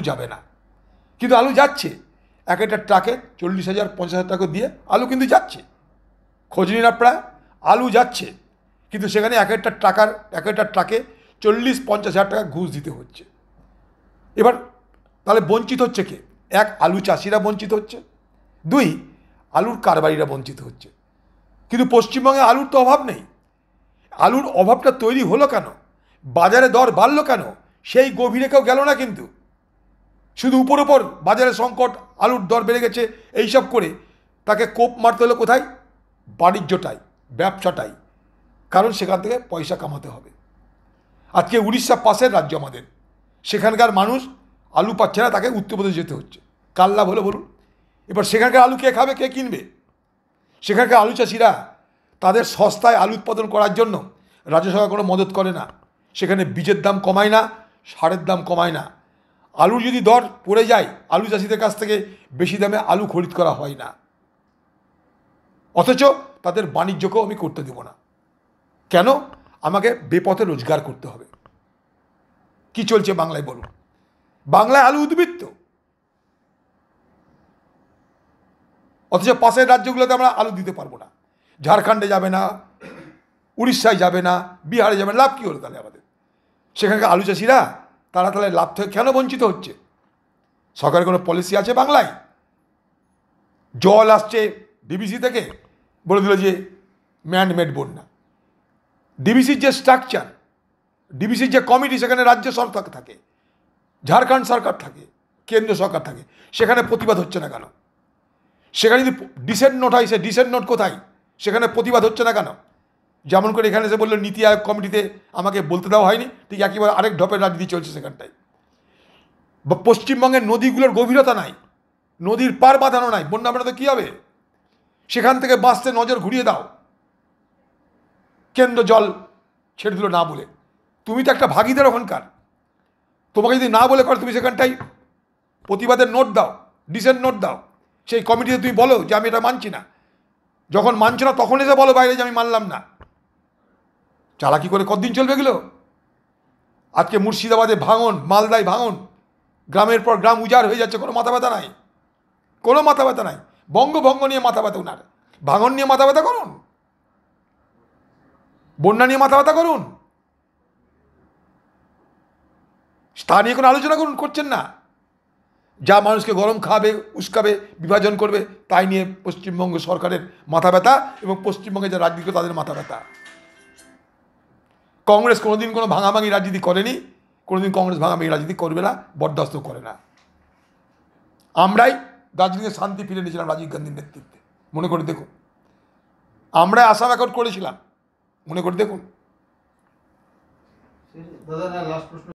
যাবে না, কিন্তু আলু যাচ্ছে। এক একটা ট্রাকে 40,000 50,000 টাকা দিয়ে আলু কিন্তু যাচ্ছে। খোঁজ নিন আপনারা, আলু যাচ্ছে, কিন্তু সেখানে এক একটা ট্রাকে 40-50,000 টাকা ঘুষ দিতে হচ্ছে। এবার তাহলে বঞ্চিত হচ্ছে কে? এক, আলু চাষিরা বঞ্চিত হচ্ছে। দুই, আলুর কারবারিরা বঞ্চিত হচ্ছে। কিন্তু পশ্চিমবঙ্গে আলুর তো অভাব নেই। আলুর অভাবটা তৈরি হলো কেন? বাজারে দর বাড়লো কেন? সেই গভীরে কেউ গেল না। কিন্তু শুধু উপর উপর বাজারে সংকট, আলুর দর বেড়ে গেছে, এইসব করে তাকে কোপ মারতে হলো কোথায়? বাণিজ্যটাই, ব্যবসাটাই। কারণ সেখান থেকে পয়সা কামাতে হবে। আজকে উড়িষ্যা পাশের রাজ্য আমাদের, সেখানকার মানুষ আলু পাচ্ছে না, তাকে উত্তরপ্রদেশ যেতে হচ্ছে। কার লাভ হলো বলুন? এবার সেখানকার আলু কে খাবে, কে কিনবে? সেখানকার আলু চাষিরা তাদের সস্তায় আলু উৎপাদন করার জন্য রাজ্য সরকার কোনো মদত করে না। সেখানে বীজের দাম কমায় না, সারের দাম কমায় না। আলুর যদি দর পড়ে যায়, আলু চাষিদের কাছ থেকে বেশি দামে আলু খরিদ করা হয় না। অথচ তাদের বাণিজ্যকেও আমি করতে দেব না। কেন? আমাকে বেপথে রোজগার করতে হবে। কি চলছে বাংলায় বলুন? বাংলায় আলু উদ্বৃত্ত, অথচ পাশের রাজ্যগুলোতে আমরা আলু দিতে পারবো না। ঝাড়খণ্ডে যাবে না, উড়িষ্যায় যাবে না, বিহারে যাবে না। লাভ কী হলো তাহলে আমাদের? সেখানকার আলু চাষিরা তারা তাহলে লাভ থেকে কেন বঞ্চিত হচ্ছে? সরকারের কোনো পলিসি আছে বাংলায়? জল আসছে ডিবিসি থেকে, বলে দিল যে ম্যানমেড বন্যা। ডিবিসির যে স্ট্রাকচার, ডিবিসির যে কমিটি, সেখানে রাজ্য সরকার থাকে, ঝাড়খণ্ড সরকার থাকে, কেন্দ্র সরকার থাকে। সেখানে প্রতিবাদ হচ্ছে না কেন? সেখানে যদি ডিসেন্ট নোট হয়, সে ডিসেন্ট নোট কোথায়? সেখানে প্রতিবাদ হচ্ছে না কেন? যেমন করে এখানে এসে বললো নীতি আয়োগ কমিটিতে আমাকে বলতে দেওয়া হয়নি, ঠিক একেবারে আরেক ঢপের রাজনীতি চলছে সেখানটায়। পশ্চিমবঙ্গের নদীগুলোর গভীরতা নাই, নদীর পার বাঁধানো নাই, বন্যা আপনাদের কী হবে? সেখান থেকে বাঁচতে নজর ঘুরিয়ে দাও। কেন্দ্র জল ছেড়ে দিল না বলে। তুমি তো একটা ভাগিদার ওখানকার। তোমাকে যদি না বলে করে, তুমি সেখানটায় প্রতিবাদের নোট দাও, ডিসেন্ট নোট দাও। সেই কমিটিতে তুমি বলো যে আমি এটা মানছি না। যখন মানছো না তখন এসে বলো বাইরে যে আমি মানলাম না। চালাকি করে কতদিন চলবে এগুলো? আজকে মুর্শিদাবাদে ভাঙন, মালদায় ভাঙন, গ্রামের পর গ্রাম উজাড় হয়ে যাচ্ছে, কোনো মাথা ব্যথা নাই, কোনো মাথা ব্যথা নাই। বঙ্গভঙ্গ নিয়ে মাথা ব্যথা উনার, ভাঙন নিয়ে মাথা ব্যথা করুন, বন্যা নিয়ে মাথা ব্যথা করুন, তা নিয়ে কোনো আলোচনা করুন, করছেন না। যা মানুষকে গরম খাবে, উস্কাবে, বিভাজন করবে, তাই নিয়ে পশ্চিমবঙ্গ সরকারের মাথা ব্যথা এবং পশ্চিমবঙ্গে যা রাজনীতি তাদের মাথা ব্যথা। কংগ্রেস কোনোদিন কোনো ভাঙাভাঙি রাজনীতি করেনি, কোনোদিন কংগ্রেস ভাঙাভাঙি রাজনীতি করবে না, বরদাস্ত করে না। আমরাই দার্জিলিংয়ে শান্তি ফিরে নিয়েছিলাম রাজীব গান্ধীর নেতৃত্বে, মনে করে দেখুন। আমরাই আসাম অ্যাকর্ড করেছিলাম, মনে করে দেখুন।